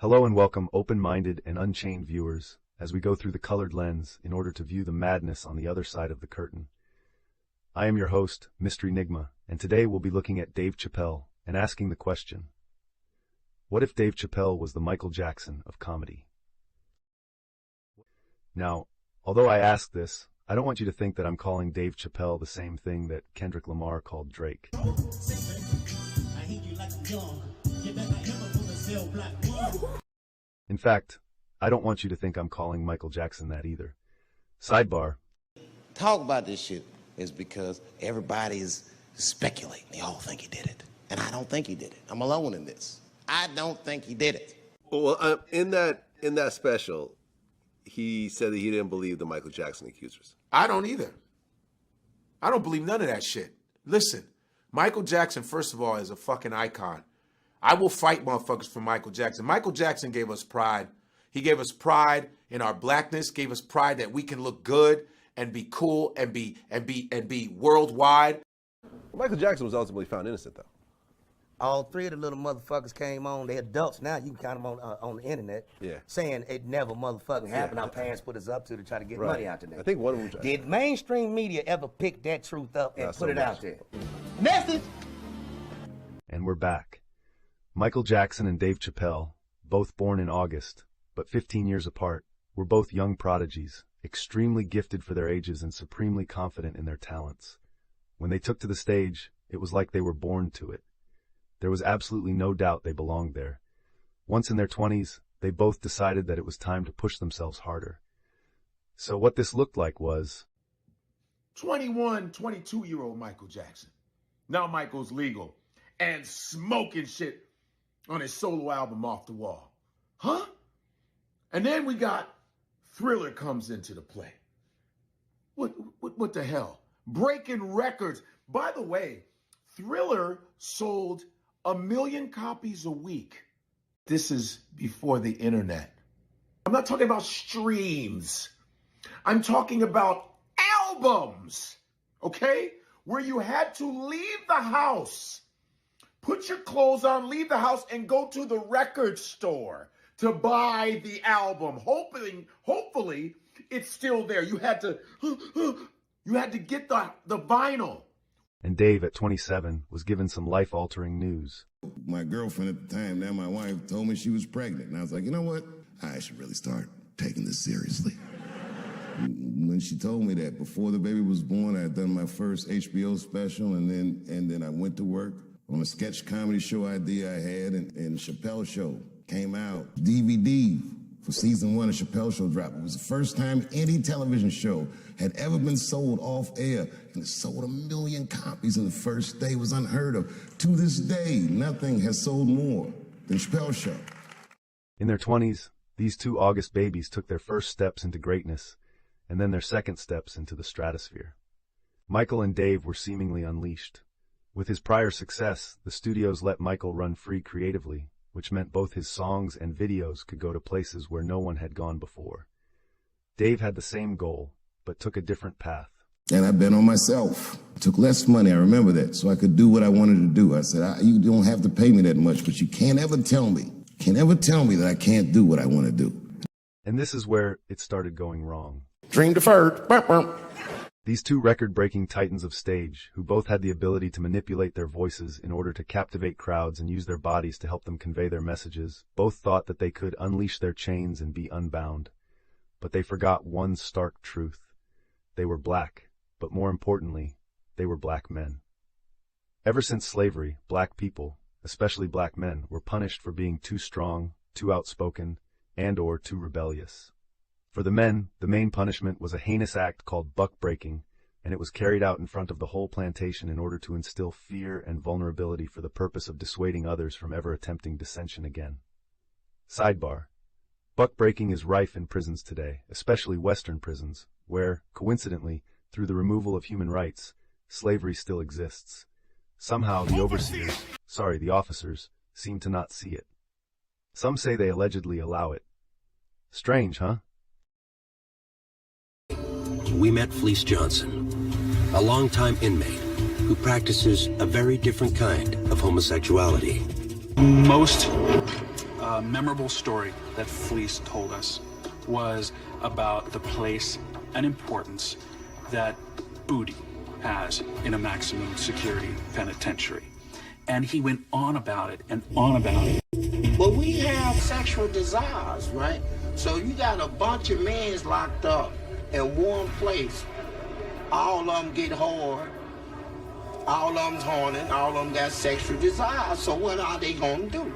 Hello and welcome, open-minded and unchained viewers, as we go through the colored lens in order to view the madness on the other side of the curtain. I am your host, Mr. Enigma, and today we'll be looking at Dave Chappelle and asking the question, what if Dave Chappelle was the Michael Jackson of comedy? Now, although I ask this, I don't want you to think that I'm calling Dave Chappelle the same thing that Kendrick Lamar called Drake. In fact, I don't want you to think I'm calling Michael Jackson that either. Sidebar. Talk about this shit is because everybody's speculating. They all think he did it. And I don't think he did it. I'm alone in this. I don't think he did it. Well, in that special, he said that he didn't believe the Michael Jackson accusers. I don't either. I don't believe none of that shit. Listen, Michael Jackson, first of all, is a fucking icon. I will fight motherfuckers for Michael Jackson. Michael Jackson gave us pride. He gave us pride in our blackness, gave us pride that we can look good and be cool and be worldwide. Well, Michael Jackson was ultimately found innocent, though. All three of the little motherfuckers came on. They're adults now. You can count them on the internet. Yeah. Saying it never motherfucking happened. Our parents put us up to try to get Right. money out today. I think one of them. Did mainstream media ever pick that truth up and Not put so it much. out there? Message. And we're back. Michael Jackson and Dave Chappelle, both born in August, but 15 years apart, were both young prodigies, extremely gifted for their ages and supremely confident in their talents. When they took to the stage, it was like they were born to it. There was absolutely no doubt they belonged there. Once in their 20s, they both decided that it was time to push themselves harder. So what this looked like was 21, 22-year-old Michael Jackson. Now Michael's legal and smoking shit on his solo album Off the Wall. Huh? And then we got Thriller comes into the play. What the hell? Breaking records. By the way, Thriller sold 1 million copies a week. This is before the internet. I'm not talking about streams. I'm talking about albums, okay? Where you had to leave the house, put your clothes on, leave the house, and go to the record store to buy the album. Hopefully, it's still there. You had to get the vinyl. and Dave, at 27, was given some life-altering news. My girlfriend at the time, now my wife, told me she was pregnant. And I was like, you know what? I should really start taking this seriously. When she told me that, before the baby was born, I had done my first HBO special, and then I went to work on a sketch comedy show idea I had, and Chappelle Show came out. DVD for season 1 of Chappelle Show dropped. It was the first time any television show had ever been sold off air, and it sold 1 million copies in the first day. It was unheard of. To this day, nothing has sold more than Chappelle Show. In their 20s, these two August babies took their first steps into greatness, and then their second steps into the stratosphere. Michael and Dave were seemingly unleashed. With his prior success, the studios let Michael run free creatively, which meant both his songs and videos could go to places where no one had gone before. Dave had the same goal, but took a different path. And I bet on myself. Took less money, I remember that, so I could do what I wanted to do. I said, you don't have to pay me that much, but you can't ever tell me that I can't do what I want to do. And this is where it started going wrong. Dream deferred. Burp, burp. These two record-breaking titans of stage, who both had the ability to manipulate their voices in order to captivate crowds and use their bodies to help them convey their messages, both thought that they could unleash their chains and be unbound. But they forgot one stark truth. They were black, but more importantly, they were black men. Ever since slavery, black people, especially black men, were punished for being too strong, too outspoken, and/or too rebellious. For the men, the main punishment was a heinous act called buck-breaking, and it was carried out in front of the whole plantation in order to instill fear and vulnerability for the purpose of dissuading others from ever attempting dissension again. Sidebar. Buck-breaking is rife in prisons today, especially Western prisons, where, coincidentally, through the removal of human rights, slavery still exists. Somehow the officers, seem to not see it. Some say they allegedly allow it. Strange, huh? We met Fleece Johnson, a longtime inmate who practices a very different kind of homosexuality. Most memorable story that Fleece told us was about the place and importance that booty has in a maximum security penitentiary. And he went on about it and on about it. But we have sexual desires, right? So you got a bunch of men locked up in one place. All of them get hard. All of them's horny. All of them got sexual desires. So what are they gonna do?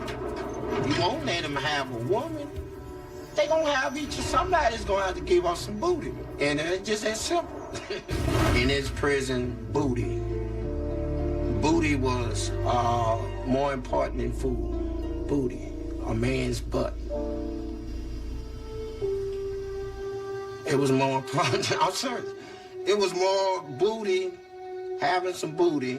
You won't let them have a woman. They gonna have each of somebody's gonna have to give us some booty. And it's just that simple. In this prison, booty was more important than food. Booty, a man's butt. It was more important. I'm serious. It was more booty, having some booty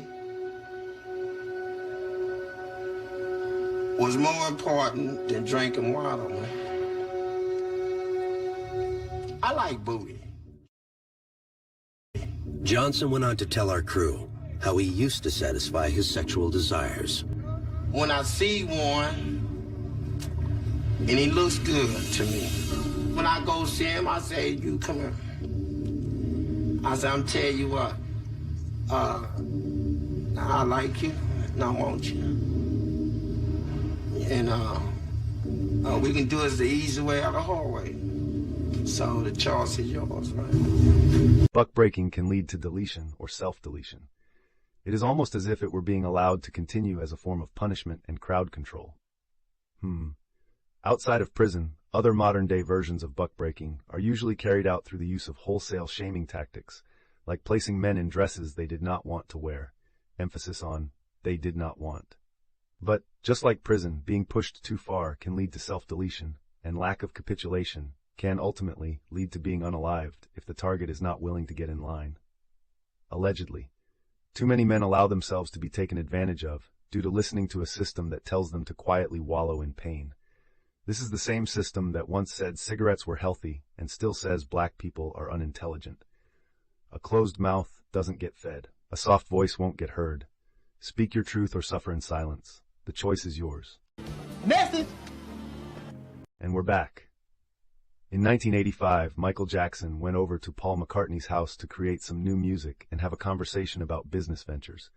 was more important than drinking water, man. I like booty. Johnson went on to tell our crew how he used to satisfy his sexual desires. When I see one, and he looks good to me, when I go see him, I say, you come here. I say, I'm telling you what, I like you, and I want you. And we can do it the easy way or the hard way. So the choice is yours, right? Buck breaking can lead to deletion or self-deletion. It is almost as if it were being allowed to continue as a form of punishment and crowd control. Outside of prison, other modern-day versions of buck breaking are usually carried out through the use of wholesale shaming tactics, like placing men in dresses they did not want to wear, emphasis on they did not want. But, just like prison, being pushed too far can lead to self-deletion, and lack of capitulation can ultimately lead to being unalived if the target is not willing to get in line. Allegedly, too many men allow themselves to be taken advantage of due to listening to a system that tells them to quietly wallow in pain. This is the same system that once said cigarettes were healthy and still says black people are unintelligent. A closed mouth doesn't get fed. A soft voice won't get heard. Speak your truth or suffer in silence. The choice is yours. Message! And we're back. In 1985, Michael Jackson went over to Paul McCartney's house to create some new music and have a conversation about business ventures.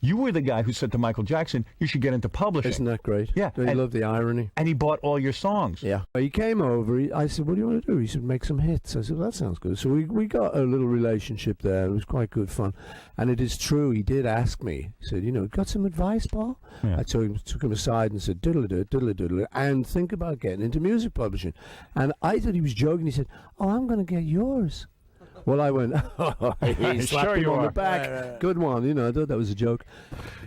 You were the guy who said to Michael Jackson, you should get into publishing. Isn't that great? Yeah. Don't you love the irony? And he bought all your songs. Yeah. He came over. I said, what do you want to do? He said, make some hits. I said, well, that sounds good. So we got a little relationship there. It was quite good fun. And it is true, he did ask me. He said, got some advice, Paul? Yeah. I took him aside and said, diddle-a-diddle, and think about getting into music publishing. And I thought he was joking. He said, oh, I'm going to get yours. Well, I went, he slapped him on the back. Right. Good one, I thought that was a joke.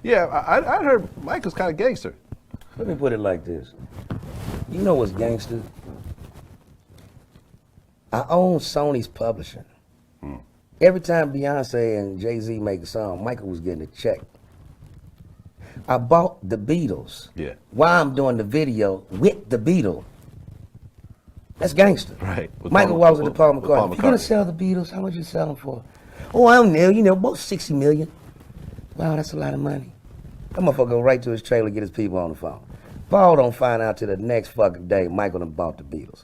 Yeah, I heard Michael's kind of gangster. Let me put it like this. You know what's gangster? I own Sony's publishing. Every time Beyonce and Jay-Z make a song, Michael was getting a check. I bought the Beatles. Yeah. While I'm doing the video with the Beatles. That's gangster. Right. Michael walks into Paul McCartney. If you're going to sell the Beatles, how much you sell them for? Oh, I don't know, about 60 million. Wow, that's a lot of money. That motherfucker go right to his trailer, get his people on the phone. Paul don't find out till the next fucking day Michael done bought the Beatles.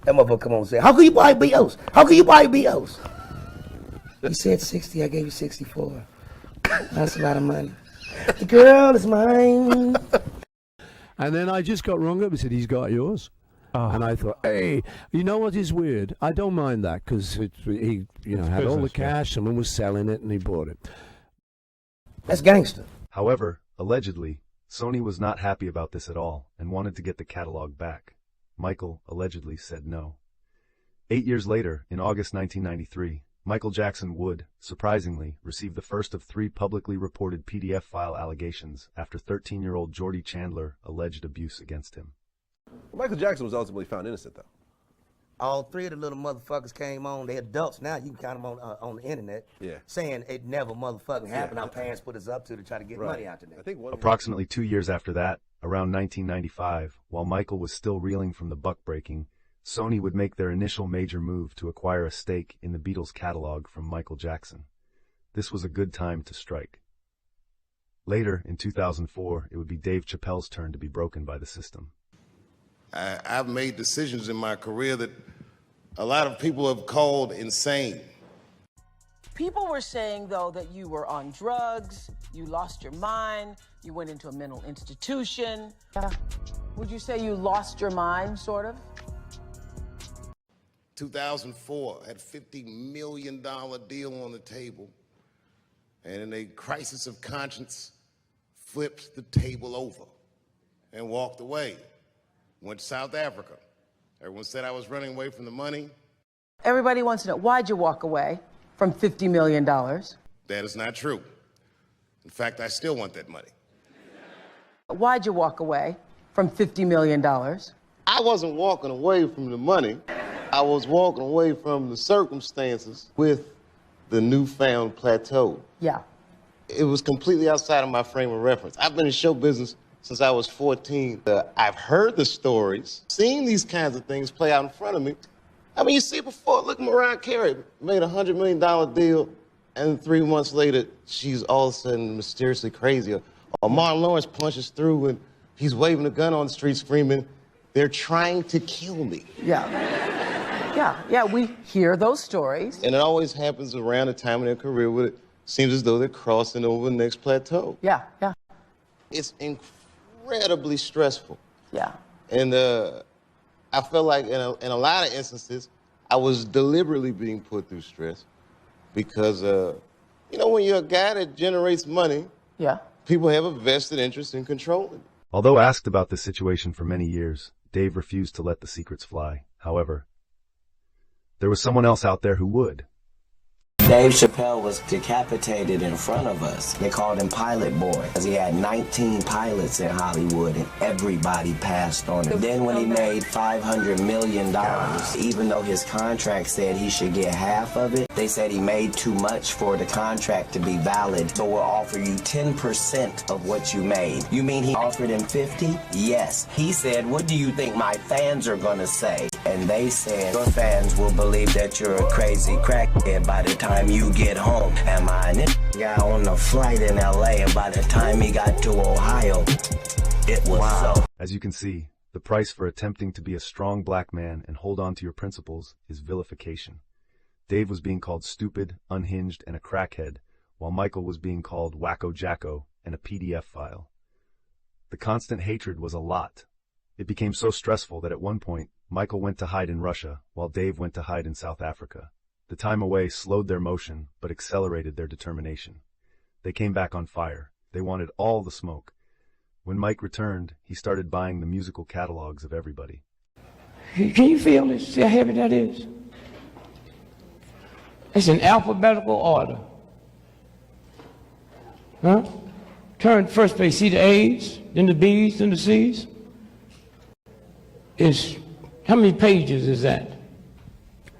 That motherfucker come on and say, how can you buy Beatles? How can you buy Beatles? He said 60, I gave you 64. That's a lot of money. The girl is mine. And then I just got rung up and said, he's got yours. And I thought, hey, you know what is weird? I don't mind that because he had all the cash, someone was selling it, and he bought it. That's gangster. However, allegedly, Sony was not happy about this at all and wanted to get the catalog back. Michael allegedly said no. 8 years later, in August 1993, Michael Jackson would, surprisingly, receive the first of 3 publicly reported PDF file allegations after 13-year-old Jordy Chandler alleged abuse against him. Michael Jackson was ultimately found innocent, though. All 3 of the little motherfuckers came on. They're adults now. You can count them on the internet. Yeah. Saying it never motherfucking happened. Our parents put us up to try to get money out of that. Approximately 2 years after that, around 1995, while Michael was still reeling from the buck breaking, Sony would make their initial major move to acquire a stake in the Beatles catalog from Michael Jackson. This was a good time to strike. Later, in 2004, it would be Dave Chappelle's turn to be broken by the system. I've made decisions in my career that a lot of people have called insane. People were saying, though, that you were on drugs, you lost your mind, you went into a mental institution. Would you say you lost your mind, sort of? 2004, had a $50 million deal on the table, and in a crisis of conscience, flipped the table over and walked away. Went to South Africa. Everyone said I was running away from the money. Everybody wants to know, why'd you walk away from $50 million? That is not true. In fact, I still want that money. Why'd you walk away from $50 million? I wasn't walking away from the money. I was walking away from the circumstances with the newfound plateau. Yeah. It was completely outside of my frame of reference. I've been in show business since I was 14. I've heard the stories, seen these kinds of things play out in front of me. I mean, you see it before. Look, Mariah Carey made a $100 million deal, and 3 months later, she's all of a sudden mysteriously crazy. Or Martin Lawrence punches through, and he's waving a gun on the street screaming, "They're trying to kill me." Yeah. Yeah, we hear those stories. And it always happens around the time of their career where it seems as though they're crossing over the next plateau. Yeah. It's incredibly stressful. Yeah. And I felt like in a lot of instances, I was deliberately being put through stress because, when you're a guy that generates money, yeah, people have a vested interest in controlling it. Although asked about this situation for many years, Dave refused to let the secrets fly. However, there was someone else out there who would. Dave Chappelle was decapitated in front of us. They called him Pilot Boy because he had 19 pilots in Hollywood and everybody passed on him. Then when he made $500 million, even though his contract said he should get half of it, they said he made too much for the contract to be valid, so we'll offer you 10% of what you made. You mean he offered him 50? Yes. He said, "What do you think my fans are gonna say?" And they said, "Your fans will believe that you're a crazy crackhead by the time you get home." And my guy on the flight in LA, and by the time he got to Ohio, it was so. As you can see, the price for attempting to be a strong black man and hold on to your principles is vilification. Dave was being called stupid, unhinged, and a crackhead, while Michael was being called wacko jacko and a PDF file. The constant hatred was a lot. It became so stressful that at one point, Michael went to hide in Russia, while Dave went to hide in South Africa. The time away slowed their motion, but accelerated their determination. They came back on fire. They wanted all the smoke. When Mike returned, he started buying the musical catalogs of everybody. Can you feel this? See how heavy that is? It's in alphabetical order. Huh? Turn first page, see the A's, then the B's, then the C's. How many pages is that?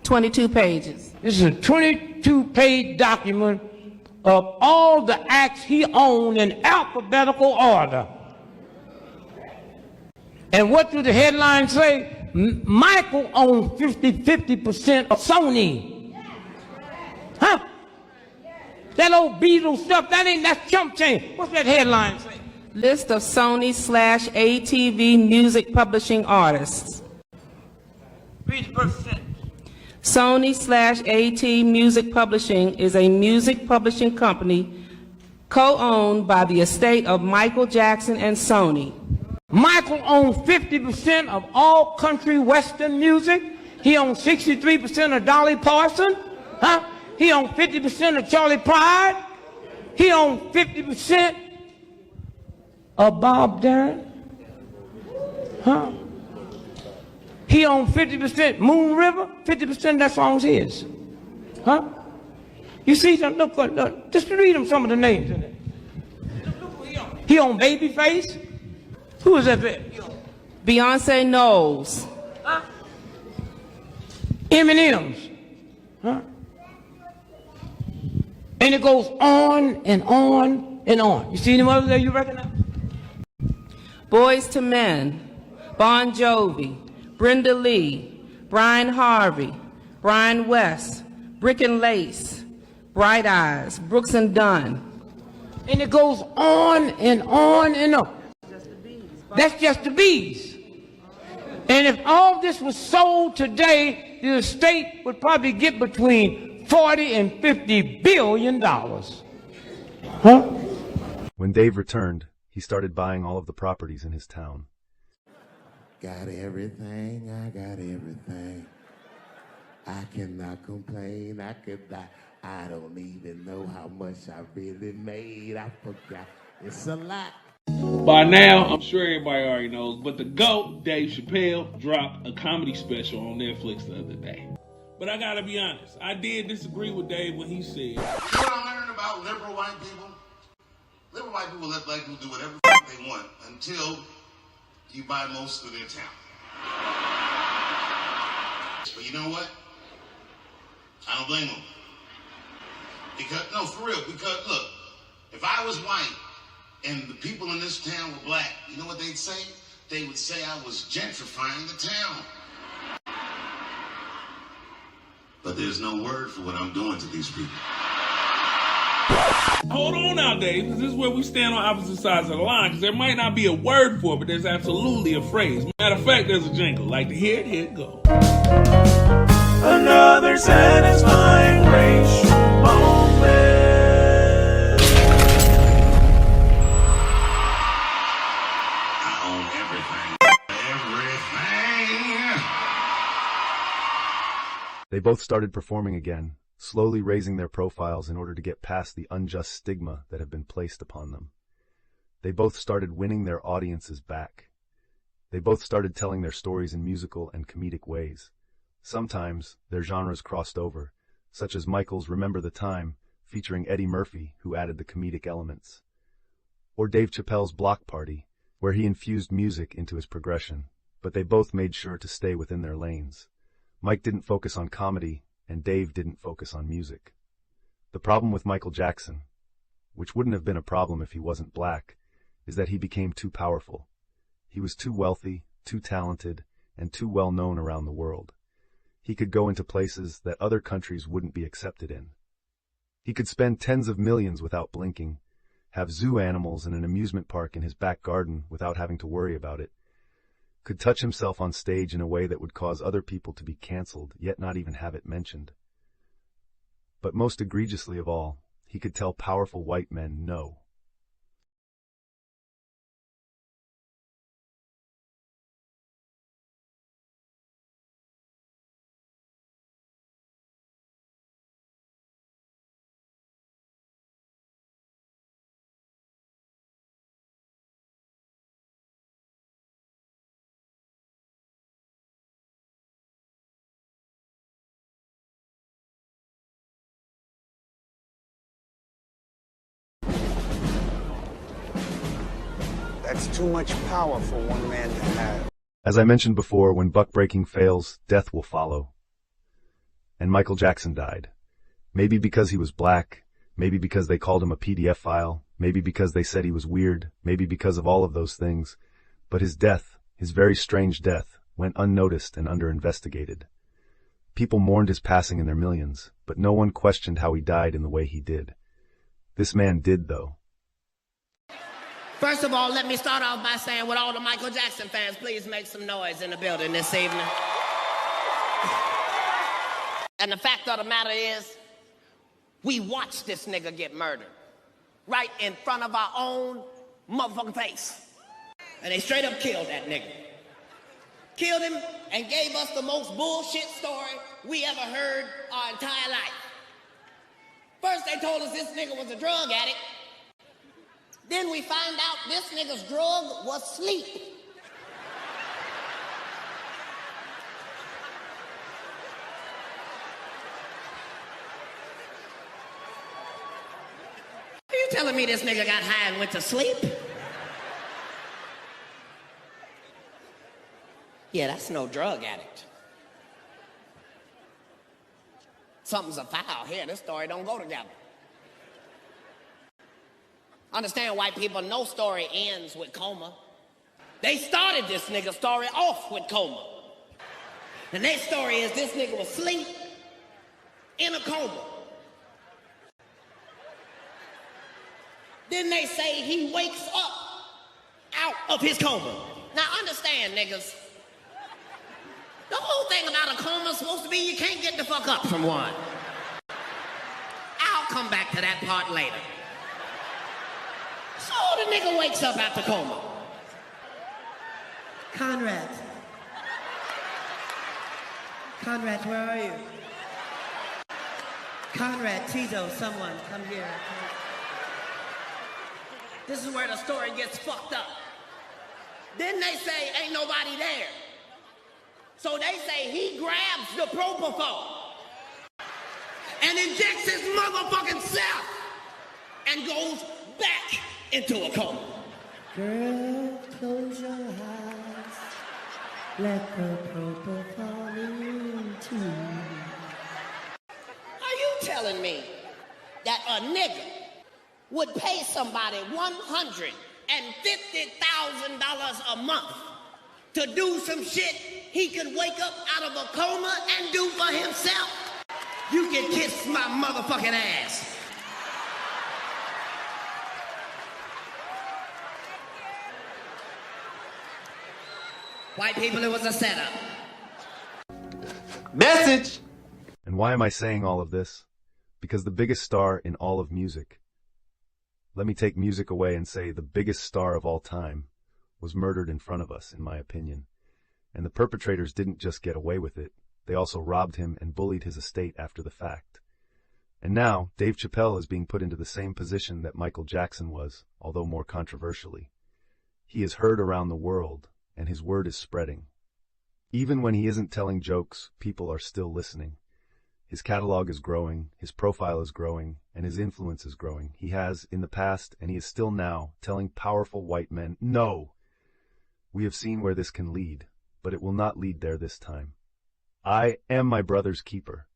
22 pages. This is a 22-page document of all the acts he owned in alphabetical order. And what do the headlines say? Michael owned 50% of Sony. Huh? That old Beatles stuff, that's chump change. What's that headline say? List of Sony/ATV music publishing artists. Read the first sentence. Sony/AT Music Publishing is a music publishing company co-owned by the estate of Michael Jackson and Sony. Michael owns 50% of all country western music. He owns 63% of Dolly Parton. Huh? He owns 50% of Charlie Pride. He owns 50% of Bob Dylan. Huh? He owns 50% Moon River. 50% of that song's his. Huh? You see, look, just read him some of the names in it. He owns Babyface. Who is that? Beyonce Knowles. Huh? M&M's. Huh? And it goes on and on and on. You see any others that you recognize? Boys to Men, Bon Jovi, Brenda Lee, Brian Harvey, Brian West, Brick and Lace, Bright Eyes, Brooks and Dunn. And it goes on and on and on. That's just the bees. And if all this was sold today, the estate would probably get between 40 and 50 billion dollars. Huh? When Dave returned, he started buying all of the properties in his town. Got everything, I got everything. I cannot complain, I don't even know how much I really made. I forgot, it's a lot. By now, I'm sure everybody already knows, but the GOAT, Dave Chappelle, dropped a comedy special on Netflix the other day. But I gotta be honest, I did disagree with Dave when he said, You know what I learned about liberal white people? Liberal white people let black people do whatever they want until you buy most of their talent. But you know what? I don't blame them. Because, no, for real, because look, if I was white and the people in this town were black, you know what they'd say? They would say I was gentrifying the town. But there's no word for what I'm doing to these people. hold on now, Dave, because this is where we stand on opposite sides of the line, because there might not be a word for it, but there's absolutely a phrase. Matter of fact, there's a jingle. Like to hear it go. Another satisfying racial moment. I own everything. They both started performing again, slowly raising their profiles in order to get past the unjust stigma that had been placed upon them. They both started winning their audiences back. They both started telling their stories in musical and comedic ways. Sometimes their genres crossed over, such as Michael's Remember the Time, featuring Eddie Murphy, who added the comedic elements, or Dave Chappelle's Block Party, where he infused music into his progression, but they both made sure to stay within their lanes. Mike didn't focus on comedy, and Dave didn't focus on music. The problem with Michael Jackson, which wouldn't have been a problem if he wasn't black, is that he became too powerful. He was too wealthy, too talented, and too well known around the world. He could go into places that other countries wouldn't be accepted in. He could spend tens of millions without blinking, have zoo animals in an amusement park in his back garden without having to worry about it, could touch himself on stage in a way that would cause other people to be canceled, yet not even have it mentioned. But most egregiously of all, he could tell powerful white men no. That's too much power for one man to have. As I mentioned before, when buck-breaking fails, death will follow. And Michael Jackson died. Maybe because he was black, maybe because they called him a PDF file, maybe because they said he was weird, maybe because of all of those things. But his death, his very strange death, went unnoticed and under-investigated. People mourned his passing in their millions, but no one questioned how he died in the way he did. This man did, though. First of all, let me start off by saying, with all the Michael Jackson fans, please make some noise in the building this evening. And the fact of the matter is, we watched this nigga get murdered right in front of our own motherfucking face. And they straight up killed that nigga. Killed him and gave us the most bullshit story we ever heard our entire life. First they told us this nigga was a drug addict. Then we find out this nigga's drug was sleep. Are you telling me this nigga got high and went to sleep? Yeah, that's no drug addict. Something's afoul here. This story don't go together. Understand, white people, no story ends with coma. They started this nigga's story off with coma. The next story is this nigga was asleep in a coma. Then they say he wakes up out of his coma. Now understand, niggas, The whole thing about a coma is supposed to be you can't get the fuck up from one. I'll come back to that part later. So the nigga wakes up out the coma. Conrad. Conrad, where are you? Conrad, Tito, someone, come here. This is where the story gets fucked up. Then they say ain't nobody there. So they say he grabs the propofol and injects his motherfucking self and goes back into a coma. Girl, close your eyes. Let the propofol into you. Are you telling me that a nigga would pay somebody $150,000 a month to do some shit he could wake up out of a coma and do for himself? You can kiss my motherfucking ass. White people, it was a setup. Message! And why am I saying all of this? Because the biggest star in all of music, let me take music away and say the biggest star of all time, was murdered in front of us, in my opinion. And the perpetrators didn't just get away with it, they also robbed him and bullied his estate after the fact. And now, Dave Chappelle is being put into the same position that Michael Jackson was, although more controversially. He is heard around the world, and his word is spreading. Even when he isn't telling jokes, people are still listening. His catalog is growing, his profile is growing, and his influence is growing. He has, in the past, and he is still now, telling powerful white men, no! We have seen where this can lead, but it will not lead there this time. I am my brother's keeper.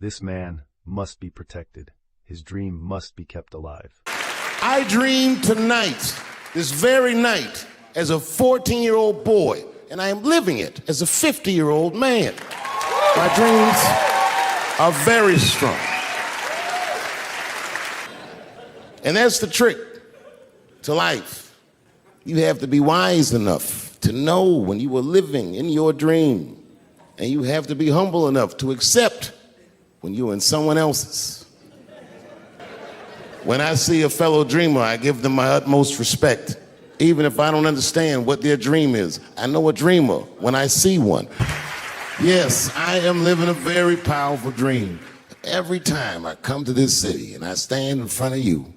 This man must be protected. His dream must be kept alive. I dreamed tonight, this very night, as a 14-year-old boy, and I am living it as a 50-year-old man. My dreams are very strong. And that's the trick to life. You have to be wise enough to know when you are living in your dream, and you have to be humble enough to accept when you're in someone else's. When I see a fellow dreamer, I give them my utmost respect. Even if I don't understand what their dream is, I know a dreamer when I see one. Yes, I am living a very powerful dream. Every time I come to this city and I stand in front of you,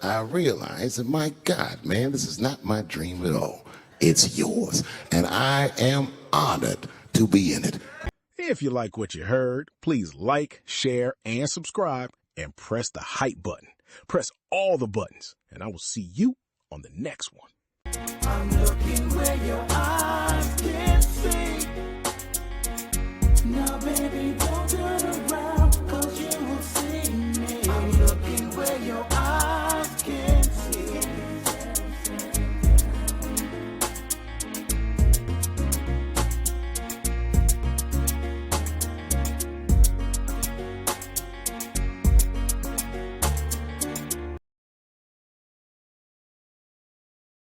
I realize that, my God, man, this is not my dream at all. It's yours, and I am honored to be in it. If you like what you heard, please like, share, and subscribe, and press the hype button. Press all the buttons, and I will see you on the next one. I'm looking